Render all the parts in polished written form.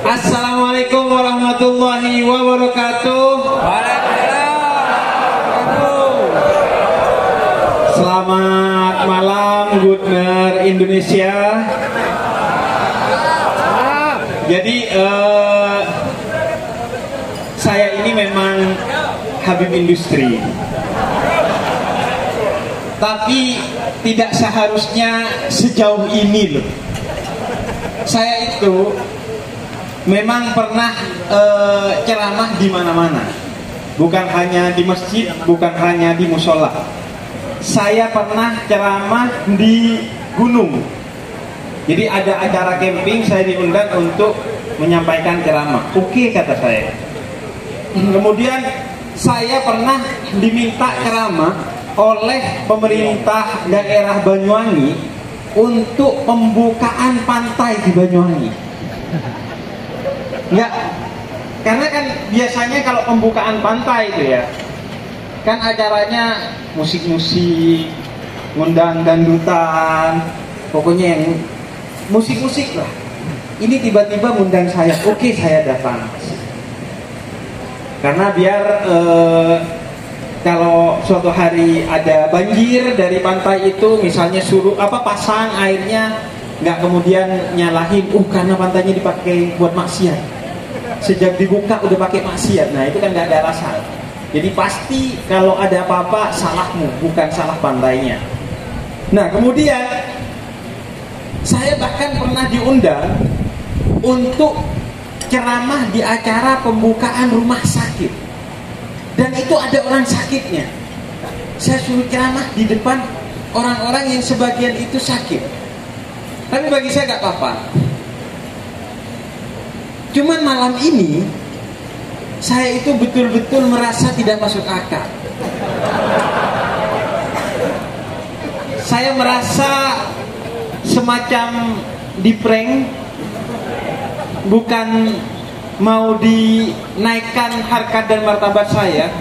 Assalamualaikum warahmatullahi wabarakatuh. Selamat malam, Goodner Indonesia. Jadi saya ini memang Habib industri, tapi tidak seharusnya sejauh ini loh. Saya itu memang pernah ceramah di mana-mana, bukan hanya di masjid, bukan hanya di musola. Saya pernah ceramah di gunung. Jadi ada acara camping, saya diundang untuk menyampaikan ceramah. Oke, kata saya. Kemudian saya pernah diminta ceramah oleh pemerintah daerah Banyuwangi untuk pembukaan pantai di Banyuwangi. Enggak, karena kan biasanya kalau pembukaan pantai itu ya, kan acaranya musik-musik, ngundang dangdutan, pokoknya yang musik-musik lah. Ini tiba-tiba ngundang saya, oke saya datang. Karena biar kalau suatu hari ada banjir dari pantai itu, misalnya suruh pasang airnya, nggak kemudian nyalahin, karena pantainya dipakai buat maksiat. Sejak dibuka udah pakai maksiat, nah itu kan nggak ada alasan. Jadi pasti kalau ada apa-apa salahmu, bukan salah pantainya. Nah kemudian saya bahkan pernah diundang untuk ceramah di acara pembukaan rumah sakit, dan itu ada orang sakitnya. Saya suruh ceramah di depan orang-orang yang sebagian itu sakit, tapi bagi saya nggak apa-apa. Cuman malam ini saya itu betul-betul merasa tidak masuk akal. Saya merasa semacam di-prank, bukan mau dinaikkan harkat dan martabat saya.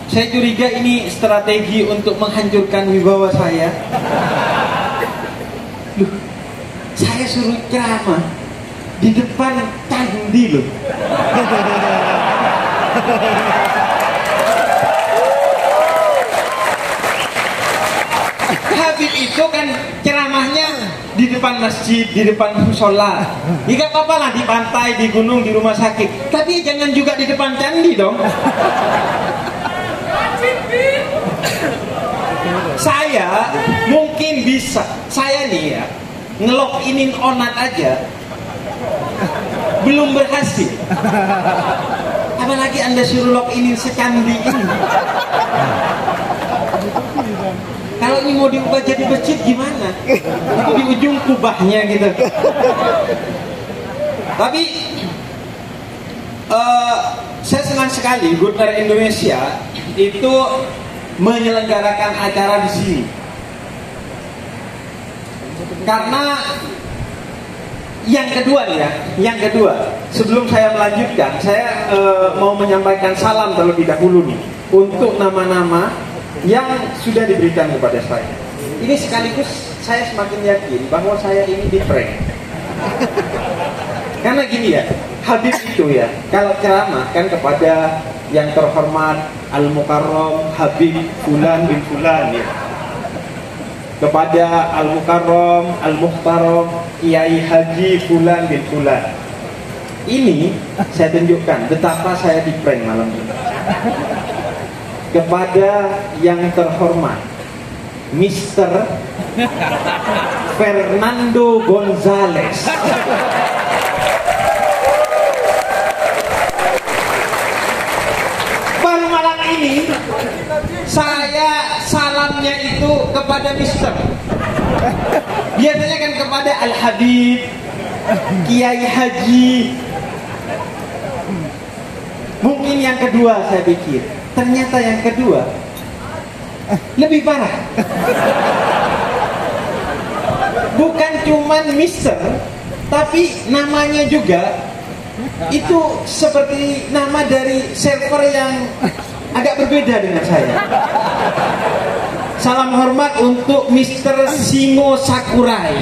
Saya curiga ini strategi untuk menghancurkan wibawa saya. Loh, saya suruh ceramah di depan candi loh. Habib itu kan ceramahnya di depan masjid, di depan musola. Ya gak apa-apa lah, di pantai, di gunung, di rumah sakit. Tapi jangan juga di depan candi dong. Saya mungkin bisa, saya nih ya, ngelog inin onat aja belum berhasil, apalagi Anda suruh log ini secandi ini. Kalau ini mau diubah jadi masjid gimana? Itu di ujung kubahnya gitu. Tapi saya senang sekali Goodner Indonesia itu menyelenggarakan acara di sini, karena yang kedua nih ya, sebelum saya melanjutkan, saya mau menyampaikan salam terlebih dahulu nih untuk nama-nama yang sudah diberikan kepada saya. Ini sekaligus saya semakin yakin bahwa saya ini di-prank. Karena gini ya, Habib itu ya, kalau ceramah kan kepada yang terhormat Al-Mukarram Habib Fulan bin Fulan ya, kepada Al-Mukarram Al-Muhtaram Kiai Haji Fulan bin Fulan. Ini saya tunjukkan betapa saya di-prank malam ini. Kepada yang terhormat Mr. Fernando Gonzales. Baru malam ini saya salamnya itu kepada Mister. Biasanya kan kepada Al-Habib, Kiai Haji. Mungkin yang kedua saya pikir. Ternyata yang kedua lebih parah. Bukan cuman Mister, tapi namanya juga itu seperti nama dari server yang agak berbeda dengan saya. Salam hormat untuk Mr. Singo Sakurai.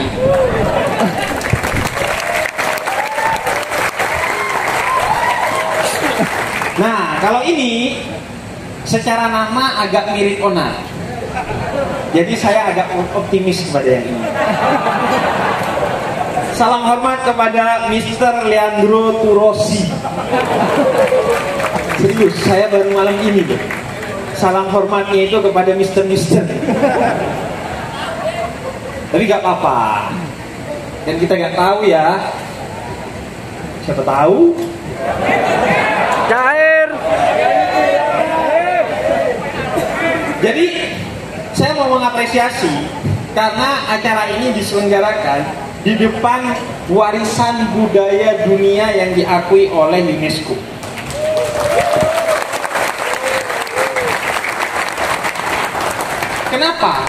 Nah, kalau ini secara nama agak mirip onar. Jadi saya agak optimis kepada yang ini. Salam hormat kepada Mr. Leandro Turosi. Serius, saya baru malam ini deh. Salam hormatnya itu kepada Mr. Tapi gak apa-apa. Dan kita gak tahu ya. Siapa tahu? Cair. Jadi saya mau mengapresiasi karena acara ini diselenggarakan di depan warisan budaya dunia yang diakui oleh UNESCO. Kenapa?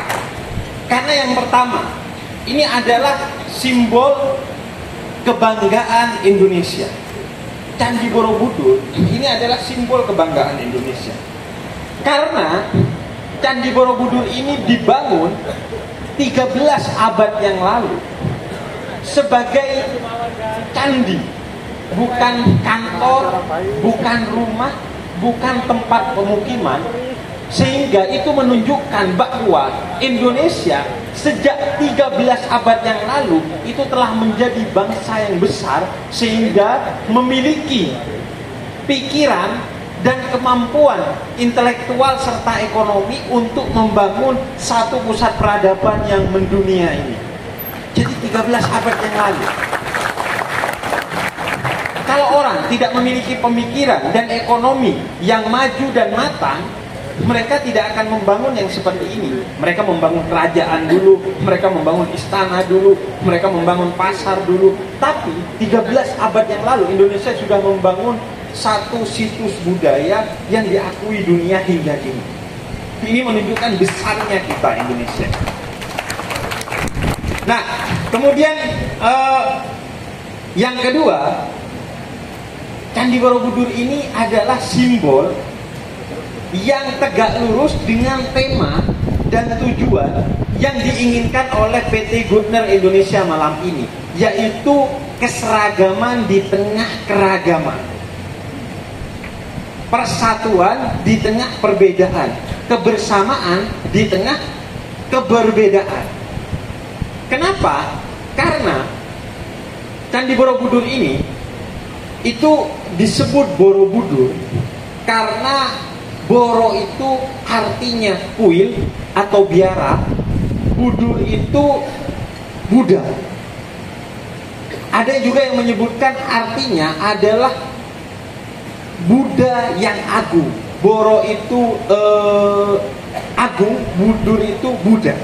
Karena yang pertama, ini adalah simbol kebanggaan Indonesia. Candi Borobudur ini adalah simbol kebanggaan Indonesia. Karena Candi Borobudur ini dibangun 13 abad yang lalu sebagai candi, bukan kantor, bukan rumah, bukan tempat pemukiman. Sehingga itu menunjukkan bahwa Indonesia sejak 13 abad yang lalu itu telah menjadi bangsa yang besar, sehingga memiliki pikiran dan kemampuan intelektual serta ekonomi untuk membangun satu pusat peradaban yang mendunia ini. Jadi 13 abad yang lalu. Kalau orang tidak memiliki pemikiran dan ekonomi yang maju dan matang, mereka tidak akan membangun yang seperti ini. Mereka membangun kerajaan dulu, mereka membangun istana dulu, mereka membangun pasar dulu. Tapi 13 abad yang lalu Indonesia sudah membangun satu situs budaya yang diakui dunia hingga kini. Ini menunjukkan besarnya kita Indonesia. Nah, kemudian yang kedua, Candi Borobudur ini adalah simbol yang tegak lurus dengan tema dan tujuan yang diinginkan oleh PT Goodner Indonesia malam ini, yaitu keseragaman di tengah keragaman, persatuan di tengah perbedaan, kebersamaan di tengah keberbedaan. Kenapa? Karena Candi Borobudur ini itu disebut Borobudur karena Boro itu artinya kuil atau biara, budur itu Buddha. Ada juga yang menyebutkan artinya adalah Buddha yang agung. Boro itu agung, budur itu Buddha.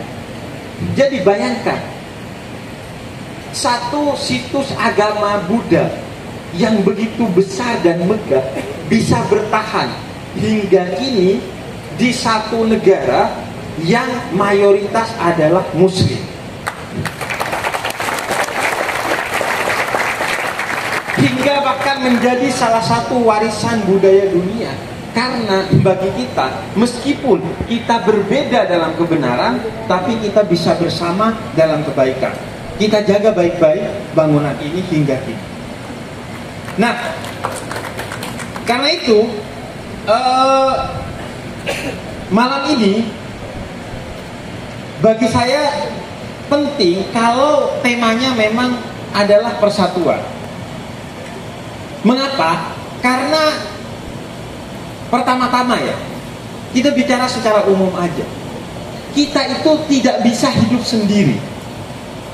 Jadi bayangkan, satu situs agama Buddha yang begitu besar dan megah bisa bertahan hingga kini di satu negara yang mayoritas adalah Muslim. Hingga bahkan menjadi salah satu warisan budaya dunia. Karena bagi kita, meskipun kita berbeda dalam kebenaran, tapi kita bisa bersama dalam kebaikan. Kita jaga baik-baik bangunan ini hingga kini. Nah, karena itu malam ini bagi saya penting kalau temanya memang adalah persatuan. Mengapa? Karena pertama-tama ya, kita bicara secara umum aja. Kita itu tidak bisa hidup sendiri.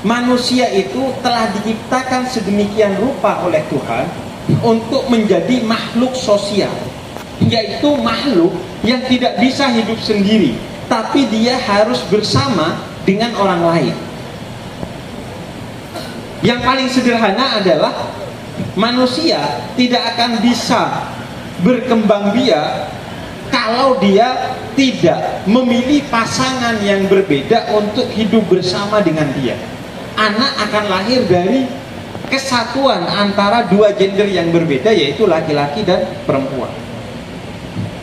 Manusia itu telah diciptakan sedemikian rupa oleh Tuhan untuk menjadi makhluk sosial, yaitu makhluk yang tidak bisa hidup sendiri, tapi dia harus bersama dengan orang lain. Yang paling sederhana adalah manusia tidak akan bisa berkembang biak kalau dia tidak memilih pasangan yang berbeda untuk hidup bersama dengan dia. Anak akan lahir dari kesatuan antara dua gender yang berbeda, yaitu laki-laki dan perempuan.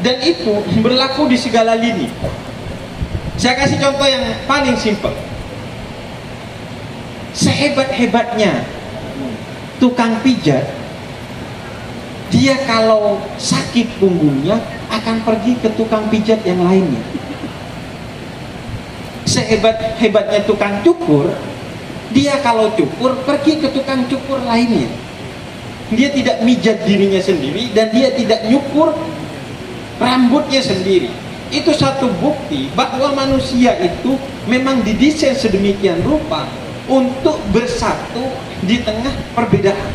Dan itu berlaku di segala lini. Saya kasih contoh yang paling simpel. Sehebat-hebatnya tukang pijat, dia kalau sakit punggungnya akan pergi ke tukang pijat yang lainnya. Sehebat-hebatnya tukang cukur, dia kalau cukur pergi ke tukang cukur lainnya. Dia tidak mijat dirinya sendiri dan dia tidak nyukur rambutnya sendiri. Itu satu bukti bahwa manusia itu memang didesain sedemikian rupa untuk bersatu di tengah perbedaan.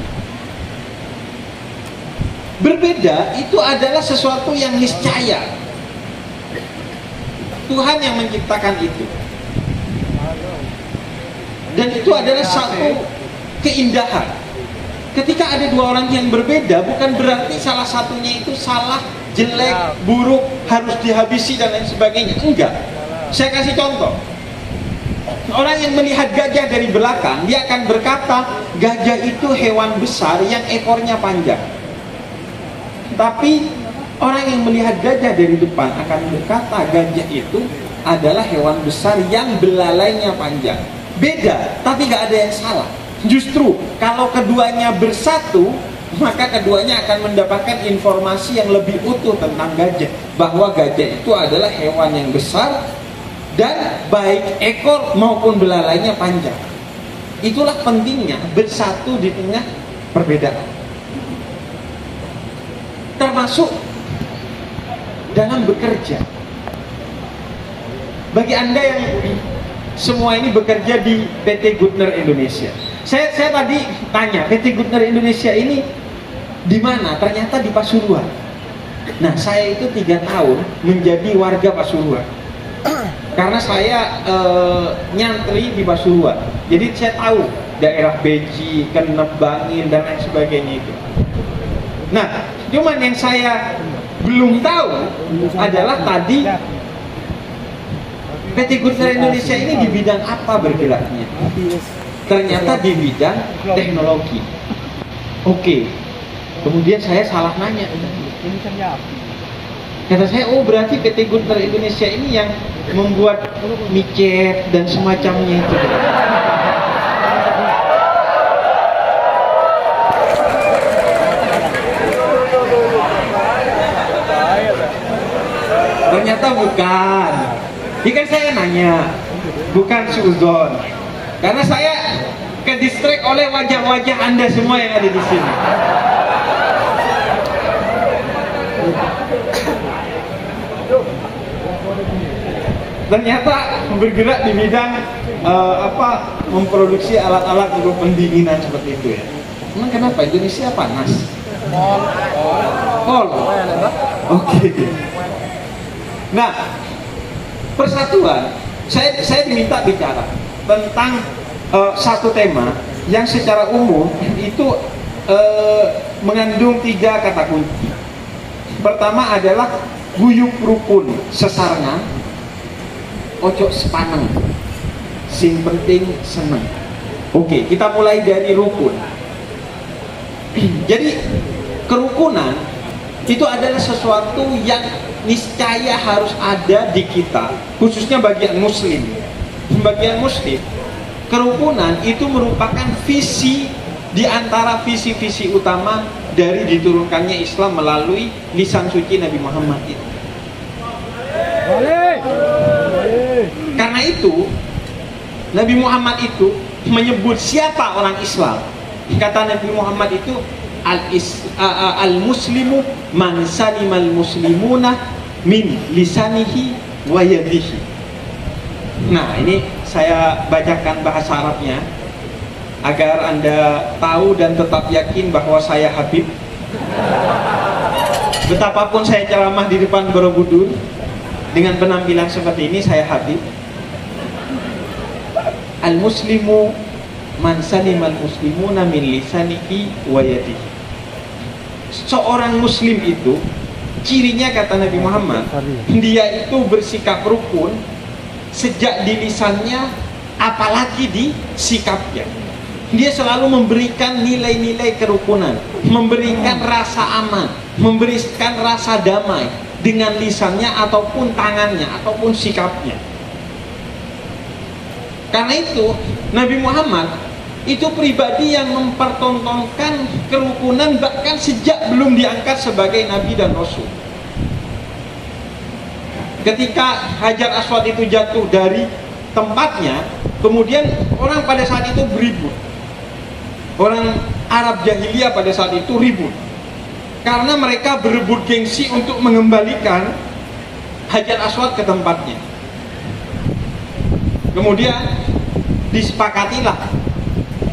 Berbeda itu adalah sesuatu yang niscaya. Tuhan yang menciptakan itu. Dan itu adalah satu keindahan. Ketika ada dua orang yang berbeda, bukan berarti salah satunya itu salah, jelek, buruk, harus dihabisi dan lain sebagainya. Enggak. Saya kasih contoh. Orang yang melihat gajah dari belakang, dia akan berkata gajah itu hewan besar yang ekornya panjang. Tapi orang yang melihat gajah dari depan akan berkata gajah itu adalah hewan besar yang belalainya panjang. Beda, tapi gak ada yang salah. Justru kalau keduanya bersatu, maka keduanya akan mendapatkan informasi yang lebih utuh tentang gajah, bahwa gajah itu adalah hewan yang besar dan baik ekor maupun belalainya panjang. Itulah pentingnya bersatu di tengah perbedaan, termasuk dalam bekerja. Bagi Anda yang semua ini bekerja di PT Goodner Indonesia, saya tadi tanya, PT Goodner Indonesia ini di mana? Ternyata di Pasuruan. Nah, saya itu 3 tahun menjadi warga Pasuruan karena saya nyantri di Pasuruan. Jadi saya tahu daerah Beji, Kenep, Bangil dan lain sebagainya itu. Nah, cuman yang saya belum tahu adalah tadi PT Goodner Indonesia ini di bidang apa bergeraknya? Ternyata di bidang teknologi. Oke. Kemudian saya salah nanya. Kata saya, oh berarti PT Goodner Indonesia ini yang membuat micet dan semacamnya itu. Ternyata bukan. Ini kan saya nanya, bukan suuzon. Karena saya ke distrik oleh wajah-wajah Anda semua yang ada di sini. Ternyata bergerak di bidang memproduksi alat-alat untuk pendinginan seperti itu ya. Emang kenapa Indonesia panas? Kol. Oke. Nah, persatuan, saya diminta bicara tentang satu tema yang secara umum itu mengandung 3 kata kunci. Pertama adalah guyub rukun sesarngan, ojo sepaneng, sing penting seneng. Oke, kita mulai dari rukun. Jadi kerukunan itu adalah sesuatu yang niscaya harus ada di kita, khususnya bagian muslim. Bagian muslim, kerukunan itu merupakan visi di antara visi-visi utama dari diturunkannya Islam melalui lisan suci Nabi Muhammad itu. Karena itu Nabi Muhammad itu menyebut siapa orang Islam. Kata Nabi Muhammad itu al-muslimu man salimal muslimuna min lisanihi wa yadihi. Nah, ini saya bacakan bahasa Arabnya agar Anda tahu dan tetap yakin bahwa saya Habib. Betapapun saya ceramah di depan Borobudur dengan penampilan seperti ini, saya Habib. Al-muslimu man salimal muslimuna min lisanihi wa yadihi. Seorang muslim itu cirinya, kata Nabi Muhammad, dia itu bersikap rukun sejak di lisannya, apalagi di sikapnya. Dia selalu memberikan nilai-nilai kerukunan, memberikan rasa aman, memberikan rasa damai dengan lisannya ataupun tangannya ataupun sikapnya. Karena itu Nabi Muhammad itu pribadi yang mempertontonkan kerukunan bahkan sejak belum diangkat sebagai nabi dan rasul. Ketika Hajar Aswad itu jatuh dari tempatnya, kemudian orang pada saat itu beribut. Orang Arab jahiliyah pada saat itu ribut karena mereka berebut gengsi untuk mengembalikan Hajar Aswad ke tempatnya. Kemudian disepakatilah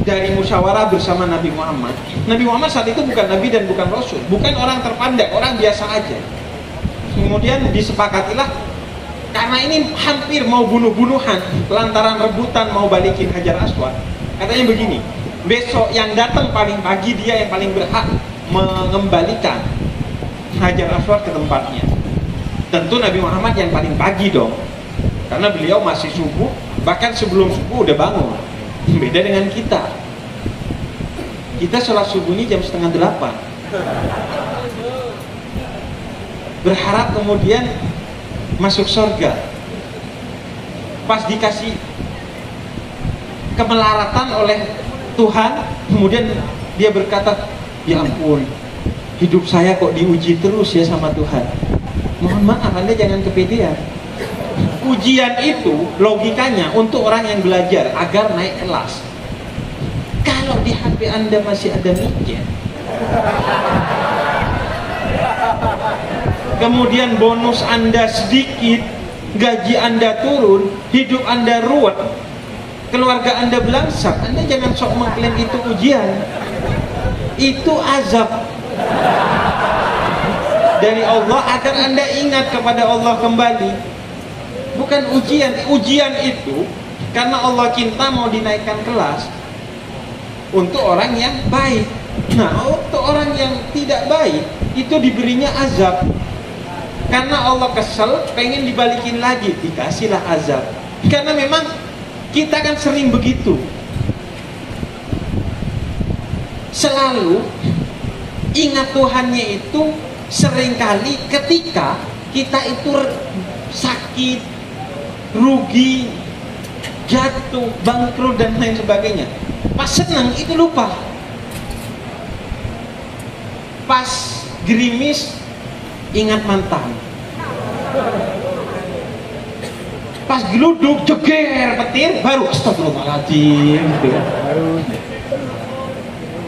dari musyawarah bersama Nabi Muhammad. Nabi Muhammad saat itu bukan nabi dan bukan rasul, bukan orang terpandang, orang biasa aja. Kemudian disepakatilah, karena ini hampir mau bunuh-bunuhan lantaran rebutan mau balikin Hajar Aswad. Katanya begini, besok yang datang paling pagi dia yang paling berhak mengembalikan Hajar Aswad ke tempatnya. Tentu Nabi Muhammad yang paling pagi dong, karena beliau masih subuh, bahkan sebelum subuh udah bangun. Beda dengan kita. Kita sholat subuh ini jam 7:30. Berharap kemudian masuk surga. Pas dikasih kemelaratan oleh Tuhan, kemudian dia berkata, ya ampun, hidup saya kok diuji terus ya sama Tuhan. Mohon maaf, Anda jangan kepedean. Ujian itu logikanya untuk orang yang belajar agar naik kelas. Kalau di HP Anda masih ada micet, kemudian bonus Anda sedikit, gaji Anda turun, hidup Anda ruwet, keluarga Anda belangsak, Anda jangan sok mengklaim itu ujian. Itu azab dari Allah agar Anda ingat kepada Allah kembali. Bukan ujian. Ujian itu karena Allah cinta mau dinaikkan kelas untuk orang yang baik. Nah, untuk orang yang tidak baik itu diberinya azab. Karena Allah kesel, pengen dibalikin lagi, dikasihlah azab. Karena memang kita kan sering begitu. Selalu ingat Tuhannya itu seringkali ketika kita itu sakit, rugi, jatuh, bangkrut dan lain sebagainya. Pas senang itu lupa. Pas gerimis ingat mantan. Pas geluduk jeger petir baru astagfirullahaladzim gitu ya.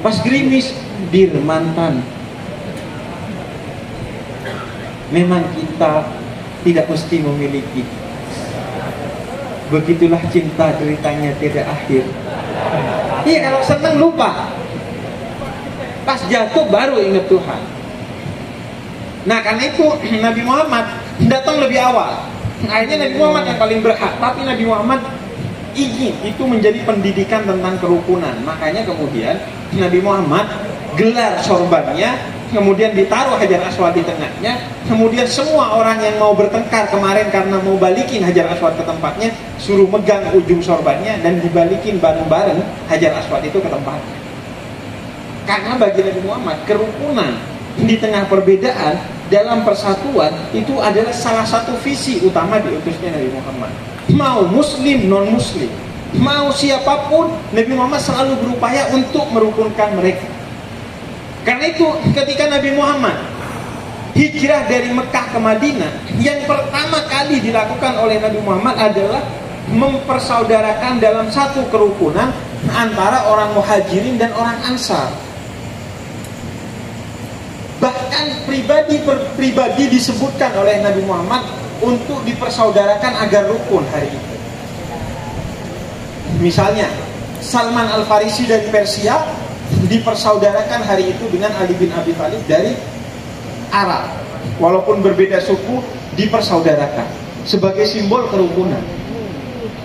Pas gerimis dir mantan. Memang kita tidak mesti memiliki. Begitulah cinta, deritanya tidak akhir. Iya, kalau senang lupa. Pas jatuh baru ingat Tuhan. Nah, karena itu Nabi Muhammad datang lebih awal. Akhirnya Nabi Muhammad yang paling berhak. Tapi Nabi Muhammad ingin itu menjadi pendidikan tentang kerukunan. Makanya kemudian Nabi Muhammad gelar sorbannya, kemudian ditaruh Hajar Aswad di tengahnya. Kemudian semua orang yang mau bertengkar kemarin karena mau balikin Hajar Aswad ke tempatnya, suruh megang ujung sorbannya dan dibalikin bareng-bareng Hajar Aswad itu ke tempatnya. Karena bagi Nabi Muhammad kerukunan di tengah perbedaan dalam persatuan itu adalah salah satu visi utama diutusnya Nabi Muhammad. Mau muslim, non muslim, mau siapapun, Nabi Muhammad selalu berupaya untuk merukunkan mereka. Karena itu ketika Nabi Muhammad hijrah dari Mekah ke Madinah, yang pertama kali dilakukan oleh Nabi Muhammad adalah mempersaudarakan dalam satu kerukunan antara orang Muhajirin dan orang Ansar. Bahkan pribadi disebutkan oleh Nabi Muhammad untuk dipersaudarakan agar rukun hari itu. Misalnya Salman Al-Farisi dari Persia dipersaudarakan hari itu dengan Ali bin Abi Thalib dari Arab. Walaupun berbeda suku, dipersaudarakan sebagai simbol kerukunan.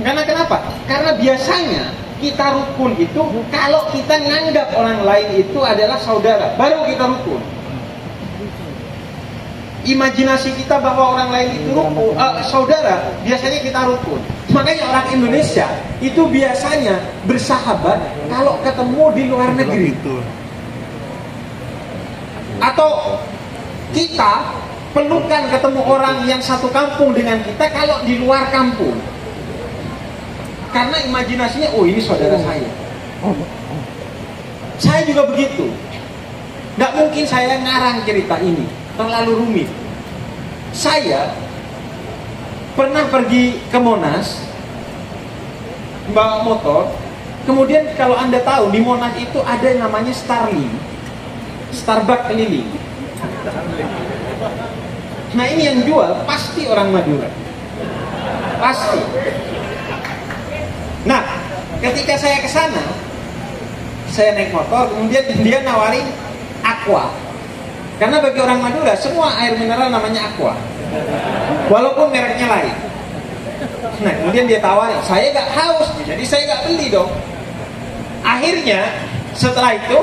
Karena kenapa? Karena biasanya kita rukun itu kalau kita nganggap orang lain itu adalah saudara, baru kita rukun. Imajinasi kita bahwa orang lain itu rukun, saudara, biasanya kita rukun. Makanya orang Indonesia itu biasanya bersahabat kalau ketemu di luar negeri. Atau kita pelukan ketemu orang yang satu kampung dengan kita kalau di luar kampung. Karena imajinasinya, oh ini saudara saya. Saya juga begitu. Nggak mungkin saya ngarang cerita ini, terlalu rumit. Saya pernah pergi ke Monas, bawa motor. Kemudian kalau Anda tahu di Monas itu ada yang namanya Starbucks keliling. Nah ini yang jual pasti orang Madura, pasti. Nah ketika saya ke sana, saya naik motor, kemudian dia nawarin aqua. Karena bagi orang Madura semua air mineral namanya aqua, walaupun mereknya lain. Nah kemudian dia tawarin, saya gak haus, jadi saya gak beli dong. Akhirnya setelah itu,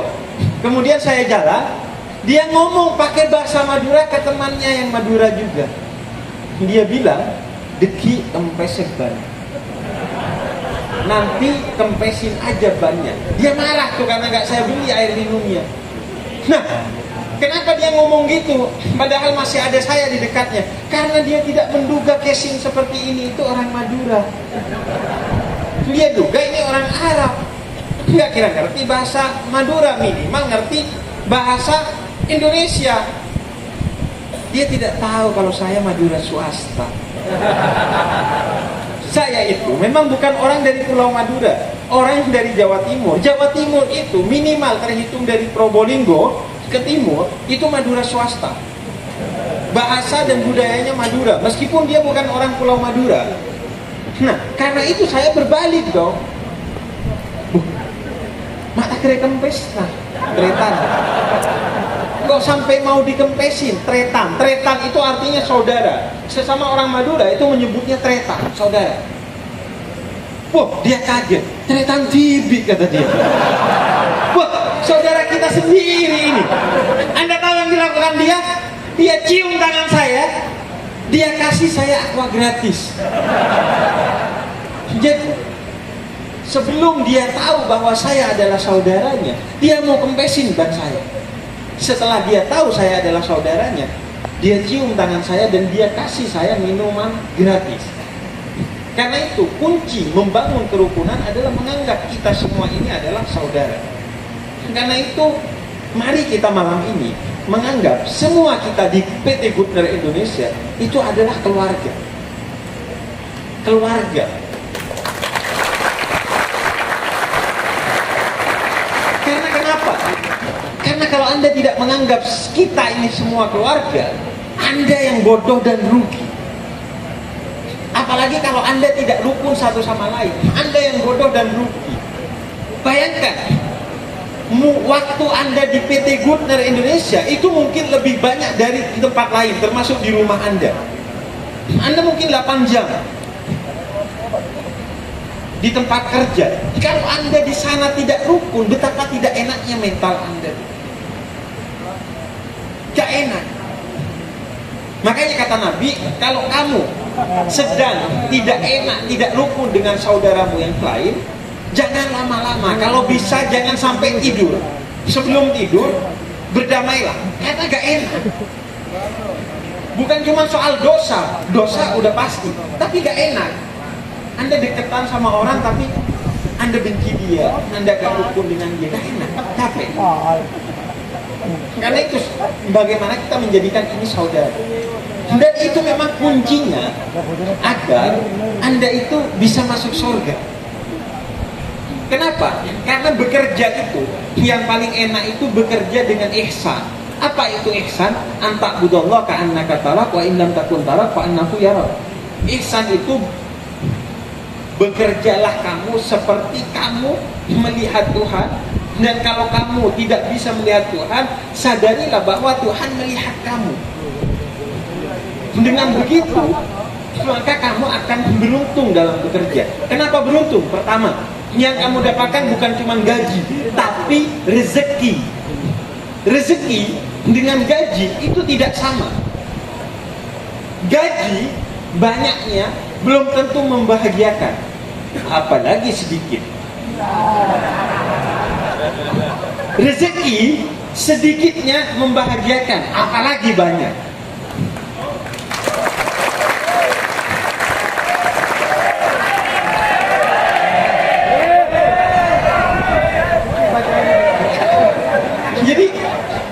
kemudian saya jalan, dia ngomong pakai bahasa Madura ke temannya yang Madura juga. Dia bilang, deki kempes ban, nanti kempesin aja bannya. Dia marah tuh karena gak saya beli air minumnya. Nah, kenapa dia ngomong gitu? Padahal masih ada saya di dekatnya. Karena dia tidak menduga casing seperti ini itu orang Madura. Dia duga ini orang Arab. Nggak kira ngerti bahasa Madura, minimal ngerti bahasa Indonesia. Dia tidak tahu kalau saya Madura swasta. Saya itu memang bukan orang dari Pulau Madura, orang dari Jawa Timur. Jawa Timur itu minimal terhitung dari Probolinggo ke timur itu Madura swasta. Bahasa dan budayanya Madura, meskipun dia bukan orang Pulau Madura. Nah, karena itu saya berbalik dong. Mata kira kempes, nah, tretan. Kok sampai mau dikempesin, tretan. Tretan itu artinya saudara. Sesama orang Madura itu menyebutnya tretan, saudara. Wah, dia kaget. Tretan tibi, kata dia. Wah, saudara kita sendiri ini. Anda tahu yang dilakukan dia? Dia cium tangan saya, dia kasih saya aqua gratis. Jadi sebelum dia tahu bahwa saya adalah saudaranya, dia mau kempesin ban saya. Setelah dia tahu saya adalah saudaranya, dia cium tangan saya dan dia kasih saya minuman gratis. Karena itu kunci membangun kerukunan adalah menganggap kita semua ini adalah saudara. Karena itu mari kita malam ini menganggap semua kita di PT Goodner Indonesia itu adalah keluarga. Keluarga. Karena kenapa? Karena kalau Anda tidak menganggap kita ini semua keluarga, Anda yang bodoh dan rugi. Apalagi kalau Anda tidak rukun satu sama lain, Anda yang bodoh dan rugi. Bayangkan, waktu Anda di PT Goodner Indonesia itu mungkin lebih banyak dari tempat lain, termasuk di rumah Anda. Anda mungkin 8 jam di tempat kerja. Kalau Anda di sana tidak rukun, betapa tidak enaknya mental Anda. Gak enak. Makanya kata Nabi, kalau kamu sedang tidak enak, tidak rukun dengan saudaramu yang lain, jangan lama-lama. Kalau bisa jangan sampai tidur. Sebelum tidur berdamailah, karena gak enak. Bukan cuma soal dosa, dosa udah pasti, tapi gak enak. Anda deketan sama orang tapi Anda benci dia, Anda gak rukun dengan dia, gak enak, capek. Karena itu bagaimana kita menjadikan ini saudara. Dan itu memang kuncinya agar Anda itu bisa masuk surga. Kenapa? Karena bekerja itu yang paling enak itu bekerja dengan ihsan. Apa itu ihsan? Anta budallah ka'annaka tarak wa in lam takun tarak fa annahu yarak. Ihsan itu bekerjalah kamu seperti kamu melihat Tuhan. Dan kalau kamu tidak bisa melihat Tuhan, sadarilah bahwa Tuhan melihat kamu. Dengan begitu, maka kamu akan beruntung dalam bekerja. Kenapa beruntung? Pertama, yang kamu dapatkan bukan cuma gaji, tapi rezeki. Rezeki dengan gaji itu tidak sama. Gaji banyaknya belum tentu membahagiakan, apalagi sedikit. Rezeki sedikitnya membahagiakan, apalagi banyak.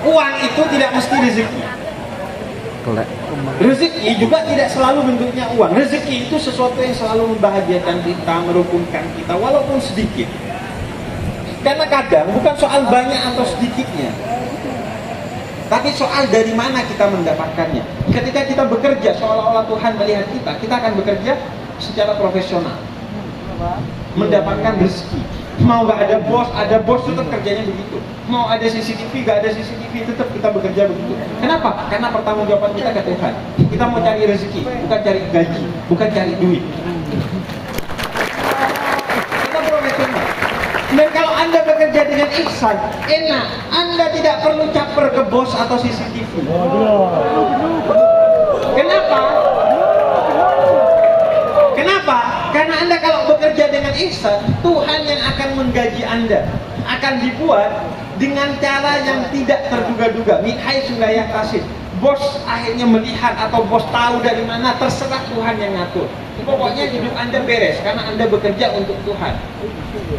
Uang itu tidak mesti rezeki. Rezeki juga tidak selalu bentuknya uang. Rezeki itu sesuatu yang selalu membahagiakan kita, merukunkan kita, walaupun sedikit. Karena kadang bukan soal banyak atau sedikitnya, tapi soal dari mana kita mendapatkannya. Ketika kita bekerja seolah-olah Tuhan melihat kita, kita akan bekerja secara profesional, mendapatkan rezeki. Mau gak ada bos tetap kerjanya begitu. Mau ada CCTV, gak ada CCTV, tetap kita bekerja begitu. Kenapa? Karena pertanggungjawaban kita ke Tuhan. Kita mau cari rezeki, bukan cari gaji, bukan cari duit. Kita profesional. Dan kalau Anda bekerja dengan ihsan, enak. Anda tidak perlu caper ke bos atau CCTV. Kenapa? Kenapa? Karena Anda kalau bekerja dengan ihsan, Tuhan yang akan menggaji Anda. Akan dibuat dengan cara yang tidak terduga-duga. Min haitsu la yahtasib. Bos akhirnya melihat atau bos tahu dari mana, terserah Tuhan yang ngatur. Pokoknya hidup Anda beres karena Anda bekerja untuk Tuhan.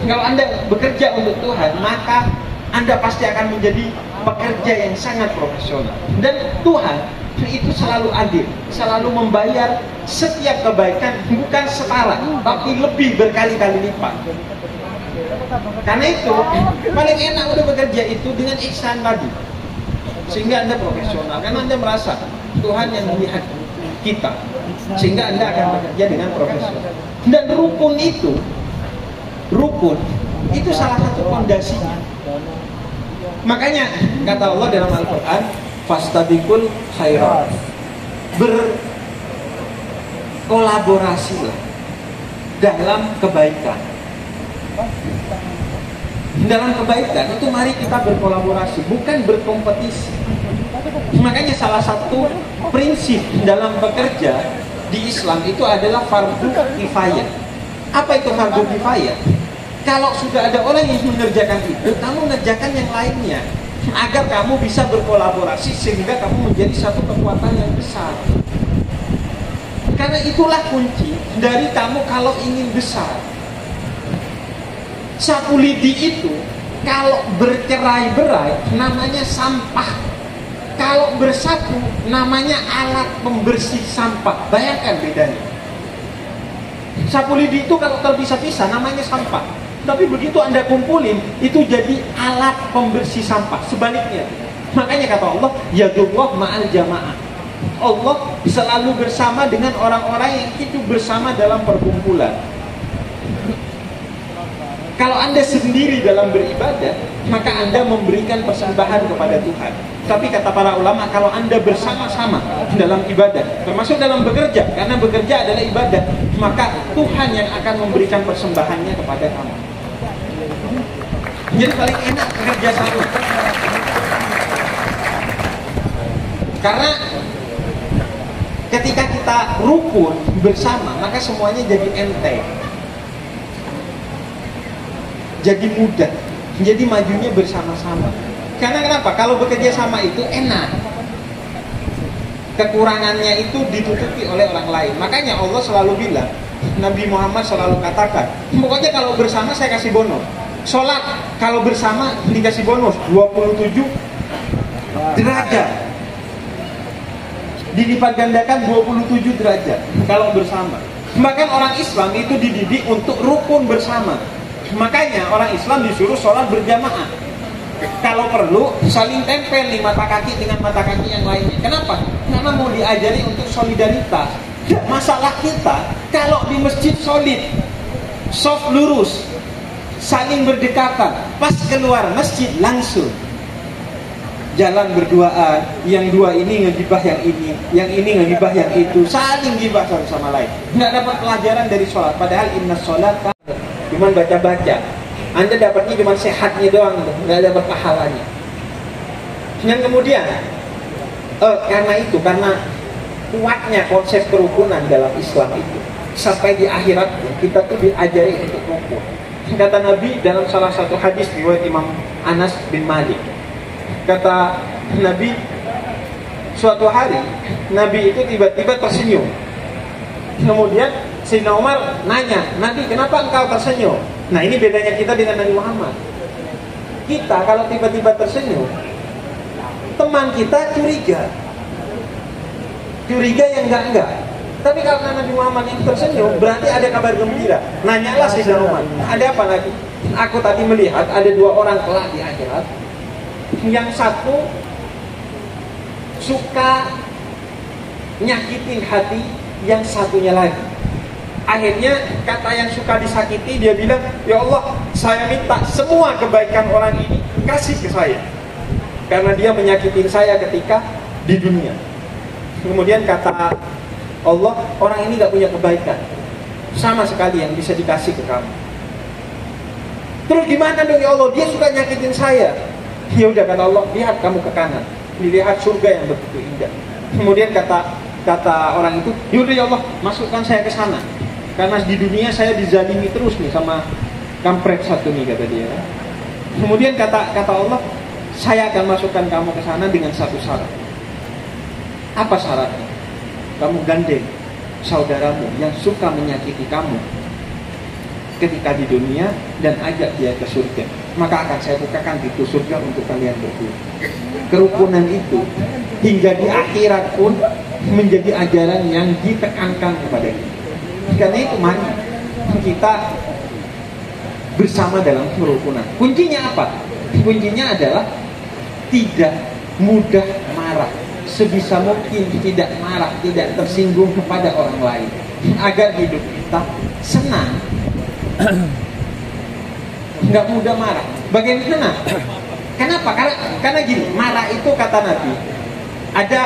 Kalau Anda bekerja untuk Tuhan, maka Anda pasti akan menjadi pekerja yang sangat profesional. Dan Tuhan itu selalu adil, selalu membayar setiap kebaikan bukan setara, tapi lebih berkali-kali lipat. Karena itu paling enak udah bekerja itu dengan ihsan tadi, sehingga Anda profesional, karena Anda merasa Tuhan yang melihat kita, sehingga Anda akan bekerja dengan profesional. Dan rukun itu salah satu fondasinya. Makanya kata Allah dalam Al-Quran, fastabiqul khairat, berkolaborasilah dalam kebaikan. Dalam kebaikan itu mari kita berkolaborasi, bukan berkompetisi. Makanya salah satu prinsip dalam bekerja di Islam itu adalah fardu kifayah. Apa itu fardu kifayah? Kalau sudah ada orang yang mengerjakan itu, kamu mengerjakan yang lainnya, agar kamu bisa berkolaborasi sehingga kamu menjadi satu kekuatan yang besar. Karena itulah kunci dari kamu kalau ingin besar. Sapu lidi itu kalau bercerai-berai namanya sampah. Kalau bersatu namanya alat pembersih sampah. Bayangkan bedanya. Sapu lidi itu kalau terpisah-pisah namanya sampah. Tapi begitu Anda kumpulin, itu jadi alat pembersih sampah. Sebaliknya, makanya kata Allah, yadullah ma'al jamaah. Allah selalu bersama dengan orang-orang yang hidup bersama dalam perkumpulan. Kalau Anda sendiri dalam beribadah, maka Anda memberikan persembahan kepada Tuhan. Tapi kata para ulama, kalau Anda bersama-sama dalam ibadah, termasuk dalam bekerja, karena bekerja adalah ibadah, maka Tuhan yang akan memberikan persembahannya kepada kamu. Jadi paling enak bekerja sama. Karena ketika kita rukun bersama, maka semuanya jadi enteng, jadi mudah, jadi majunya bersama-sama. Karena kenapa? Kalau bekerja sama itu enak, kekurangannya itu ditutupi oleh orang lain. Makanya Allah selalu bilang, Nabi Muhammad selalu katakan, pokoknya kalau bersama saya kasih bonus. Sholat kalau bersama dikasih bonus 27 derajat, dilipat gandakan 27 derajat kalau bersama. Bahkan orang Islam itu dididik untuk rukun bersama. Makanya orang Islam disuruh sholat berjamaah. Kalau perlu saling tempel nih mata kaki dengan mata kaki yang lainnya. Kenapa? Karena mau diajari untuk solidaritas. Masalah kita kalau di masjid solid, soft lurus, saling berdekatan, pas keluar masjid langsung jalan berduaan, yang dua ini ngegibah yang ini ngegibah yang itu, saling gibah satu sama lain. Nggak dapat pelajaran dari sholat. Padahal inna sholat cuma baca-baca, Anda dapatnya cuma sehatnya doang, nggak dapat pahalanya. Dan kemudian karena kuatnya konsep kerukunan dalam Islam itu, sampai di akhirat kita tuh diajari untuk rukun. Kata Nabi dalam salah satu hadis riwayat Imam Anas bin Malik, kata Nabi, suatu hari Nabi itu tiba-tiba tersenyum. Kemudian Sayyidina Umar nanya, Nabi kenapa engkau tersenyum? Nah ini bedanya kita dengan Nabi Muhammad. Kita kalau tiba-tiba tersenyum, teman kita curiga yang enggak. Tapi kalau Nabi Muhammad itu tersenyum, berarti ada kabar gembira. Nanyalah Sayyidina Umar, ada apa Nabi? Aku tadi melihat ada dua orang kelak di akhirat. Yang satu suka nyakitin hati yang satunya lagi. Akhirnya kata yang suka disakiti, dia bilang, ya Allah, saya minta semua kebaikan orang ini kasih ke saya, karena dia menyakitin saya ketika di dunia. Kemudian kata Allah, orang ini gak punya kebaikan sama sekali yang bisa dikasih ke kamu. Terus gimana dong ya Allah, dia suka nyakitin saya. Ya udah, kata Allah, lihat kamu ke kanan, dilihat surga yang begitu indah. Kemudian kata orang itu, yaudah ya Allah, masukkan saya ke sana, karena di dunia saya dizalimi terus nih sama kampret satu nih, kata dia. Kemudian kata Allah, saya akan masukkan kamu ke sana dengan satu syarat. Apa syaratnya? Kamu gandeng saudaramu yang suka menyakiti kamu ketika di dunia dan ajak dia ke surga, maka akan saya bukakan pintu surga untuk kalian berdua. Kerukunan itu hingga di akhirat pun menjadi ajaran yang ditekankan kepada kita. Karena itu mari kita bersama dalam kerukunan. Kuncinya apa? Kuncinya adalah tidak mudah marah, sebisa mungkin tidak marah, tidak tersinggung kepada orang lain, agar hidup kita senang. Nggak mudah marah. Bagaimana? Kenapa? Karena gini, marah itu kata Nabi. Ada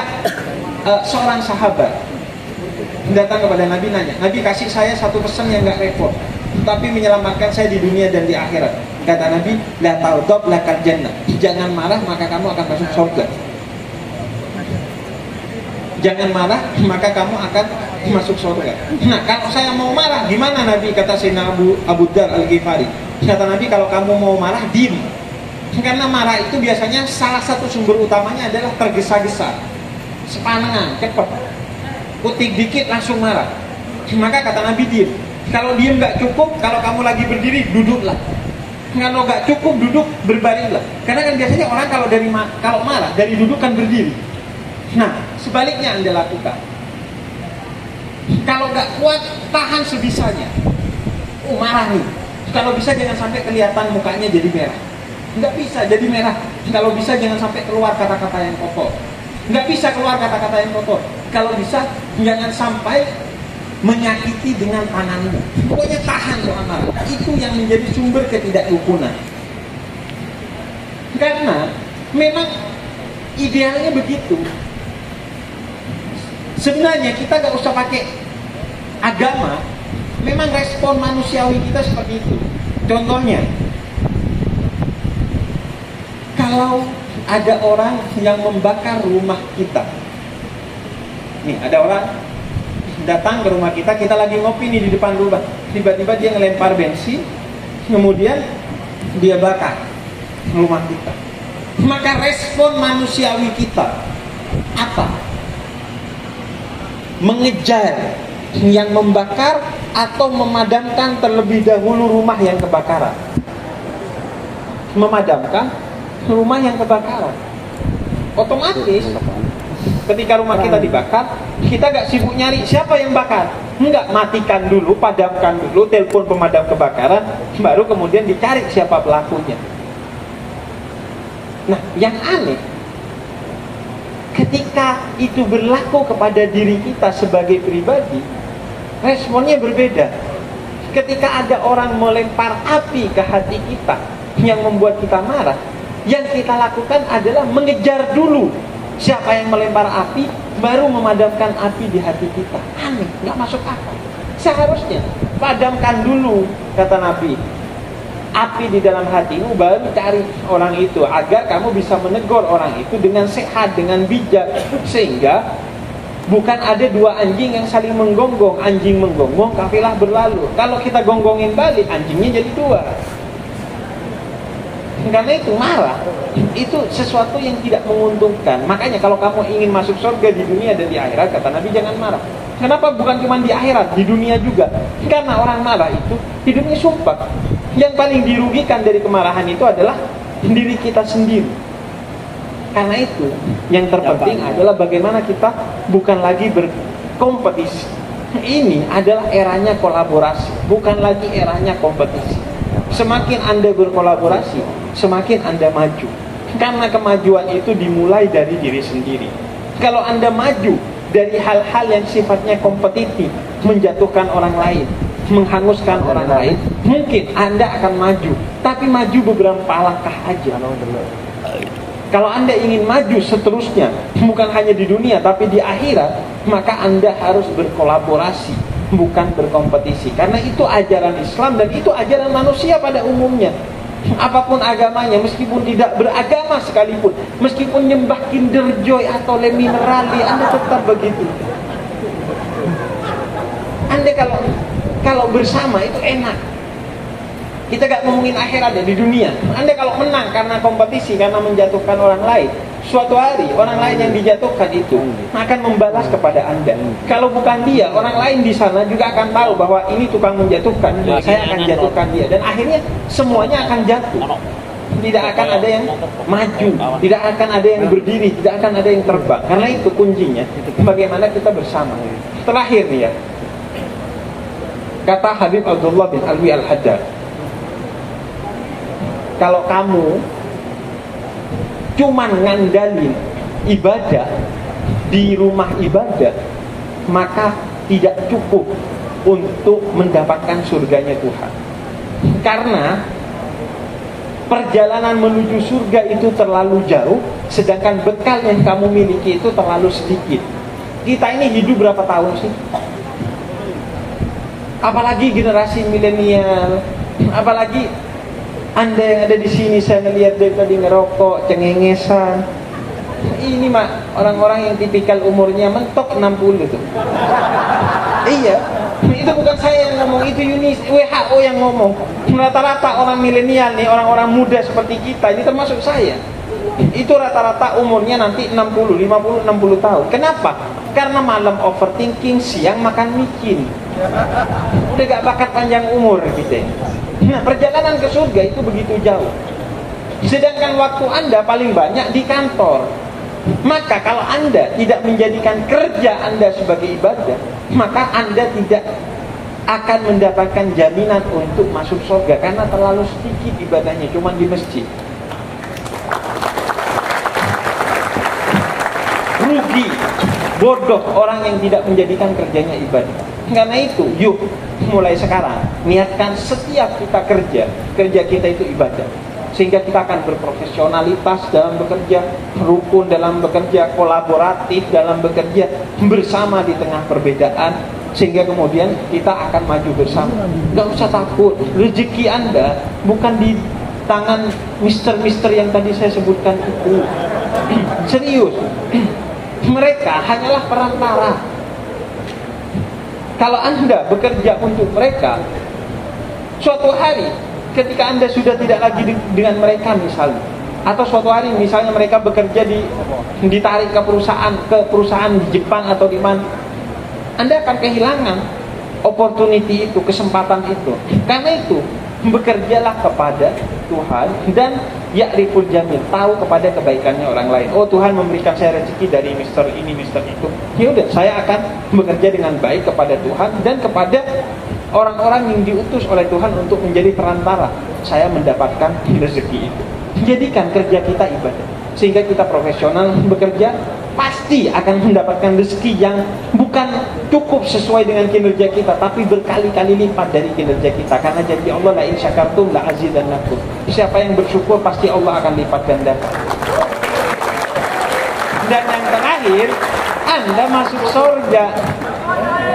seorang sahabat datang kepada Nabi, nanya, Nabi kasih saya satu pesan yang nggak repot, tapi menyelamatkan saya di dunia dan di akhirat. Kata Nabi, la taghdab lakal jannah. Jangan marah maka kamu akan masuk surga. Jangan marah maka kamu akan masuk surga. Nah, kalau saya mau marah gimana Nabi? Kata Sayyidina Abu Dzar Al-Ghifari. Kata Nabi, kalau kamu mau marah, diam. Karena marah itu biasanya salah satu sumber utamanya adalah tergesa-gesa, sepanengan, cepat, kutik dikit langsung marah. Maka kata Nabi, diam. Kalau diam nggak cukup, kalau kamu lagi berdiri, duduklah. Kalau nggak cukup duduk, berbaringlah. Karena kan biasanya orang kalau marah dari duduk kan berdiri. Nah, sebaliknya Anda lakukan. Kalau nggak kuat, tahan sebisanya. Marah nih. Kalau bisa jangan sampai kelihatan mukanya jadi merah. Nggak bisa jadi merah. Kalau bisa jangan sampai keluar kata-kata yang kotor. Nggak bisa keluar kata-kata yang kotor. Kalau bisa jangan sampai menyakiti dengan tanganmu. Pokoknya tahan doa marah. Itu yang menjadi sumber ketidakrukunan. Karena memang idealnya begitu. Sebenarnya kita nggak usah pakai agama, memang respon manusiawi kita seperti itu. Contohnya, kalau ada orang yang membakar rumah kita, nih ada orang datang ke rumah kita, kita lagi ngopi nih di depan rumah, tiba-tiba dia ngelempar bensin, kemudian dia bakar rumah kita. Maka respon manusiawi kita apa? Mengejar yang membakar atau memadamkan terlebih dahulu rumah yang kebakaran. Memadamkan rumah yang kebakaran. Otomatis ketika rumah kita dibakar, kita gak sibuk nyari siapa yang bakar. Enggak, matikan dulu, padamkan dulu, telepon pemadam kebakaran, baru kemudian dicari siapa pelakunya. Nah, yang aneh, ketika itu berlaku kepada diri kita sebagai pribadi, responnya berbeda. Ketika ada orang melempar api ke hati kita yang membuat kita marah, yang kita lakukan adalah mengejar dulu siapa yang melempar api, baru memadamkan api di hati kita. Aneh, nggak masuk akal. Seharusnya padamkan dulu, kata Nabi, api di dalam hatimu, baru cari orang itu, agar kamu bisa menegur orang itu dengan sehat, dengan bijak, sehingga bukan ada dua anjing yang saling menggonggong. Anjing menggonggong, kafilah berlalu. Kalau kita gonggongin balik, anjingnya jadi dua. Karena itu marah itu sesuatu yang tidak menguntungkan. Makanya kalau kamu ingin masuk surga di dunia dan di akhirat, kata Nabi, jangan marah. Kenapa? Bukan cuma di akhirat, di dunia juga. Karena orang marah itu hidupnya sumpah. Yang paling dirugikan dari kemarahan itu adalah diri kita sendiri. Karena itu yang terpenting adalah bagaimana kita bukan lagi berkompetisi. Ini adalah eranya kolaborasi, bukan lagi eranya kompetisi. Semakin Anda berkolaborasi, semakin Anda maju. Karena kemajuan itu dimulai dari diri sendiri. Kalau Anda maju dari hal-hal yang sifatnya kompetitif, menjatuhkan orang lain, menghanguskan orang lain, mungkin Anda akan maju, tapi maju beberapa langkah aja. Kalau Anda ingin maju seterusnya, bukan hanya di dunia tapi di akhirat, maka Anda harus berkolaborasi, bukan berkompetisi. Karena itu ajaran Islam dan itu ajaran manusia pada umumnya. Apapun agamanya, meskipun tidak beragama sekalipun, meskipun nyembah Kinder Joy atau Le Minerali, Anda tetap begitu. Anda kalau bersama itu enak. Kita gak ngomongin akhirat ya, di dunia. Anda kalau menang karena kompetisi, karena menjatuhkan orang lain, suatu hari orang lain yang dijatuhkan itu akan membalas kepada Anda. Kalau bukan dia, orang lain di sana juga akan tahu bahwa ini tukang menjatuhkan, saya akan jatuhkan dia. Dan akhirnya semuanya akan jatuh. Tidak akan ada yang maju, tidak akan ada yang berdiri, tidak akan ada yang terbang. Karena itu kuncinya, bagaimana kita bersama. Terakhir nih ya, kata Habib Abdullah bin Alwi Al-Haddad, kalau kamu cuman ngandalin ibadah di rumah ibadah, maka tidak cukup untuk mendapatkan surganya Tuhan. Karena perjalanan menuju surga itu terlalu jauh, sedangkan bekal yang kamu miliki itu terlalu sedikit. Kita ini hidup berapa tahun sih? Apalagi generasi milenial, apalagi Anda yang ada di sini, saya melihat dari tadi ngerokok, cengengesan. Ini mah orang-orang yang tipikal umurnya mentok 60 tuh. Iya, itu bukan saya yang ngomong, itu WHO yang ngomong. Rata-rata orang milenial nih, orang-orang muda seperti kita, ini termasuk saya, itu rata-rata umurnya nanti 60, 50, 60 tahun. Kenapa? Karena malam overthinking, siang makan micin. Udah gak bakat panjang umur gitu. Nah, perjalanan ke surga itu begitu jauh. Sedangkan waktu Anda paling banyak di kantor. Maka kalau Anda tidak menjadikan kerja Anda sebagai ibadah, maka Anda tidak akan mendapatkan jaminan untuk masuk surga. Karena terlalu sedikit ibadahnya, cuma di masjid. Rugi, bodoh orang yang tidak menjadikan kerjanya ibadah. Karena itu, yuk mulai sekarang niatkan setiap kita kerja kita itu ibadah. Sehingga kita akan berprofesionalitas dalam bekerja, rukun dalam bekerja, kolaboratif dalam bekerja, bersama di tengah perbedaan. Sehingga kemudian kita akan maju bersama. Gak usah takut, rezeki Anda bukan di tangan mister-mister yang tadi saya sebutkan itu. Serius, mereka hanyalah perantara. Kalau Anda bekerja untuk mereka, suatu hari ketika Anda sudah tidak lagi dengan mereka misalnya, atau suatu hari misalnya mereka bekerja ditarik ke perusahaan di Jepang atau di mana, Anda akan kehilangan opportunity itu, kesempatan itu. Karena itu bekerjalah kepada Tuhan dan ya'riful jamil, tahu kepada kebaikannya orang lain. Oh, Tuhan memberikan saya rezeki dari mister ini, mister itu. Ya udah, saya akan bekerja dengan baik kepada Tuhan dan kepada orang-orang yang diutus oleh Tuhan untuk menjadi perantara saya mendapatkan rezeki itu. Jadikan kerja kita ibadah, sehingga kita profesional bekerja, pasti akan mendapatkan rezeki yang bukan cukup sesuai dengan kinerja kita, tapi berkali-kali lipat dari kinerja kita. Karena janji Allah, la in syakartum la azidannakum. Siapa yang bersyukur pasti Allah akan lipat gandakan. Dan yang terakhir, Anda masuk surga.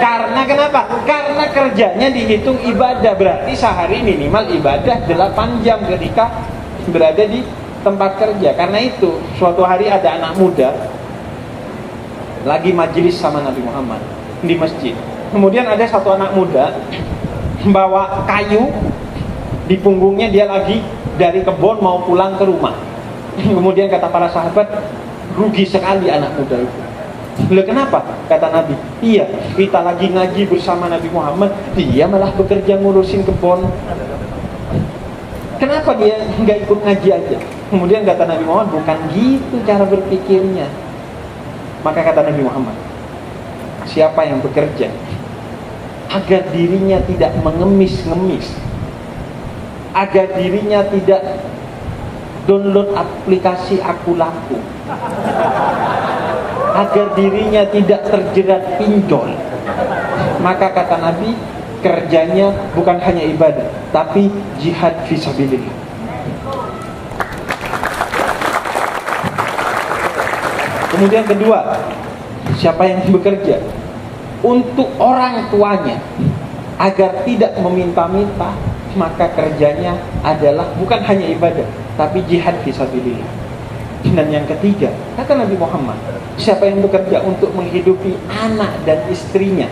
Karena kenapa? Karena kerjanya dihitung ibadah. Berarti sehari minimal ibadah 8 jam ketika berada di tempat kerja. Karena itu suatu hari ada anak muda lagi majelis sama Nabi Muhammad di masjid. Kemudian ada satu anak muda bawa kayu di punggungnya, dia lagi dari kebun mau pulang ke rumah. Kemudian kata para sahabat, rugi sekali anak muda itu. Loh, kenapa? Kata Nabi, iya, kita lagi ngaji bersama Nabi Muhammad, dia malah bekerja ngurusin kebun. Kenapa dia nggak ikut ngaji aja? Kemudian kata Nabi Muhammad, bukan gitu cara berpikirnya. Maka kata Nabi Muhammad, siapa yang bekerja agar dirinya tidak mengemis-ngemis, agar dirinya tidak download aplikasi Aku Laku, agar dirinya tidak terjerat pinjol, maka kata Nabi, kerjanya bukan hanya ibadah, tapi jihad fisabilillah. Kemudian kedua, siapa yang bekerja untuk orang tuanya agar tidak meminta-minta, maka kerjanya adalah bukan hanya ibadah, tapi jihad fisabilillah. Dan yang ketiga, kata Nabi Muhammad, siapa yang bekerja untuk menghidupi anak dan istrinya,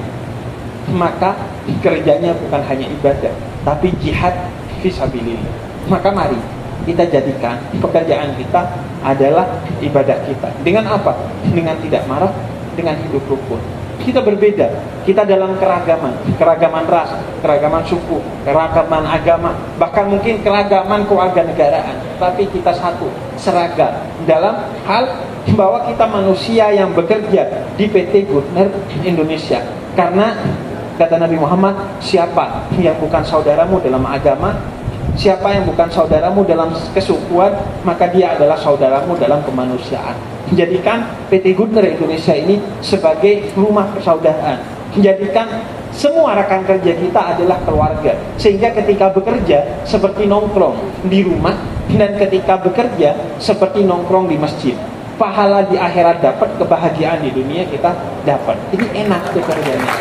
maka kerjanya bukan hanya ibadah, tapi jihad fisabilillah. Maka mari kita jadikan pekerjaan kita adalah ibadah kita. Dengan apa? Dengan tidak marah, dengan hidup rukun. Kita berbeda, kita dalam keragaman ras, keragaman suku, keragaman agama, bahkan mungkin keragaman kewarganegaraan, tapi kita satu, seragam dalam hal bahwa kita manusia yang bekerja di PT Goodner Indonesia. Karena kata Nabi Muhammad, siapa yang bukan saudaramu dalam agama, siapa yang bukan saudaramu dalam kesukuan, maka dia adalah saudaramu dalam kemanusiaan. Jadikan PT Goodner Indonesia ini sebagai rumah persaudaraan. Jadikan semua rekan kerja kita adalah keluarga, sehingga ketika bekerja seperti nongkrong di rumah, dan ketika bekerja seperti nongkrong di masjid. Pahala di akhirat dapat, kebahagiaan di dunia kita dapat. Jadi enak tuh kerjanya.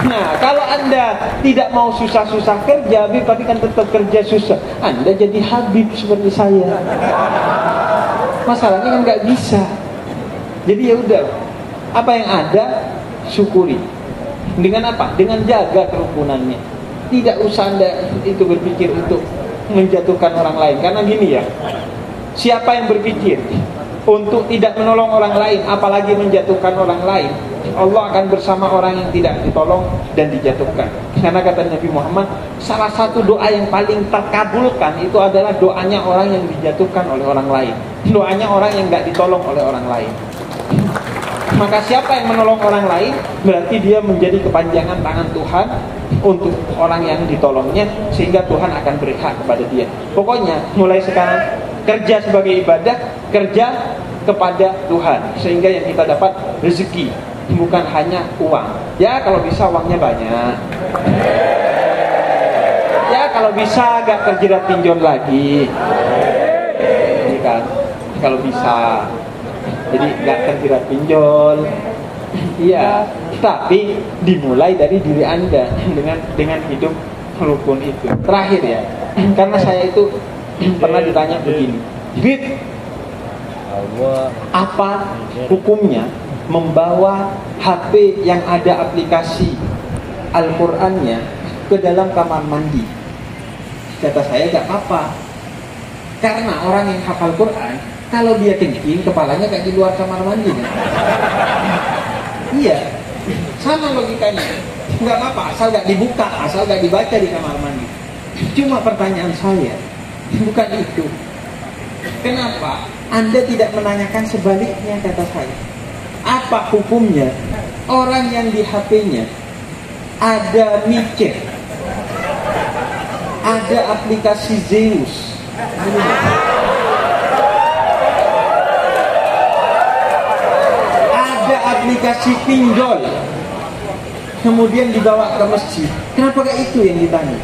Nah, kalau Anda tidak mau susah-susah kerja, tapi kan tetap kerja susah, Anda jadi Habib seperti saya. Masalahnya kan nggak bisa. Jadi ya udah, apa yang ada syukuri. Dengan apa? Dengan jaga kerukunannya. Tidak usah Anda itu berpikir untuk menjatuhkan orang lain. Karena gini ya, siapa yang berpikir untuk tidak menolong orang lain, apalagi menjatuhkan orang lain, Allah akan bersama orang yang tidak ditolong dan dijatuhkan. Karena kata Nabi Muhammad, salah satu doa yang paling terkabulkan itu adalah doanya orang yang dijatuhkan oleh orang lain, doanya orang yang tidak ditolong oleh orang lain. Maka siapa yang menolong orang lain, berarti dia menjadi kepanjangan tangan Tuhan untuk orang yang ditolongnya, sehingga Tuhan akan berhak kepada dia. Pokoknya mulai sekarang kerja sebagai ibadah, kerja kepada Tuhan, sehingga yang kita dapat rezeki, bukan hanya uang. Ya kalau bisa uangnya banyak. Ya kalau bisa agak terjerat pinjol lagi. Ini kan kalau bisa. Jadi gak terjerat pinjol. Iya, tapi dimulai dari diri Anda dengan hidup rukun itu. Terakhir ya, karena saya itu pernah ditanya begini, Bib, apa hukumnya membawa HP yang ada aplikasi Al-Qurannya ke dalam kamar mandi? Kata saya gak apa-apa, karena orang yang hafal Quran, kalau dia kencing, kepalanya kayak di luar kamar mandi kan? Iya, sama logikanya. Gak apa-apa, asal gak dibuka, asal gak dibaca di kamar mandi. Cuma pertanyaan saya, bukan itu. Kenapa Anda tidak menanyakan sebaliknya, kata saya? Apa hukumnya orang yang di HP-nya ada micet, ada aplikasi Zeus, ada aplikasi pinjol, kemudian dibawa ke masjid? Kenapa gak itu yang ditanya?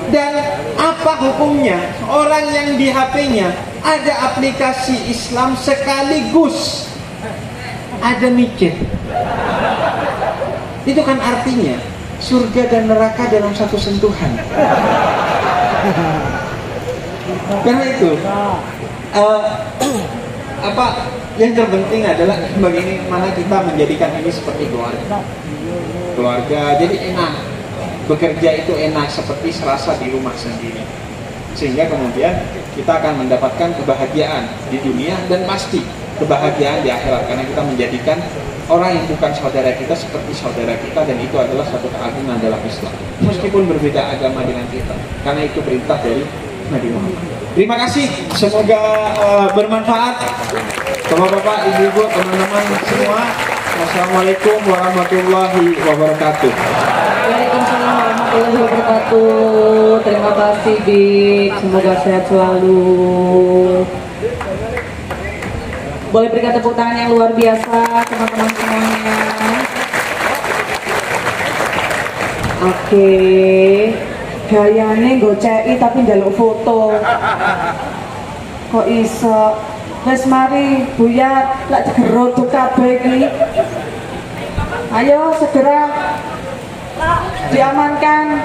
Dan apa hukumnya orang yang di HP-nya ada aplikasi Islam sekaligus ada micet? Itu kan artinya surga dan neraka dalam satu sentuhan. Karena itu apa yang terpenting adalah bagaimana kita menjadikan ini seperti keluarga. Jadi enak, bekerja itu enak seperti serasa di rumah sendiri, sehingga kemudian kita akan mendapatkan kebahagiaan di dunia dan pasti kebahagiaan di akhirat, karena kita menjadikan orang yang bukan saudara kita seperti saudara kita, dan itu adalah satu keagungan dalam Islam meskipun berbeda agama dengan kita, karena itu perintah dari Nabi Muhammad. Terima kasih, semoga bermanfaat Bapak-bapak, ibu-ibu, teman-teman semua. Wassalamualaikum warahmatullahi wabarakatuh. Waalaikumsalam warahmatullahi wabarakatuh. Terima kasih Dik, semoga sehat selalu. Boleh berikan tepuk tangan yang luar biasa teman-teman semuanya. Oke, gayane goceki tapi njaluk foto. Kok iso? Wes mari Buya, lek digeruduk kabeh iki. Ayo segera diamankan.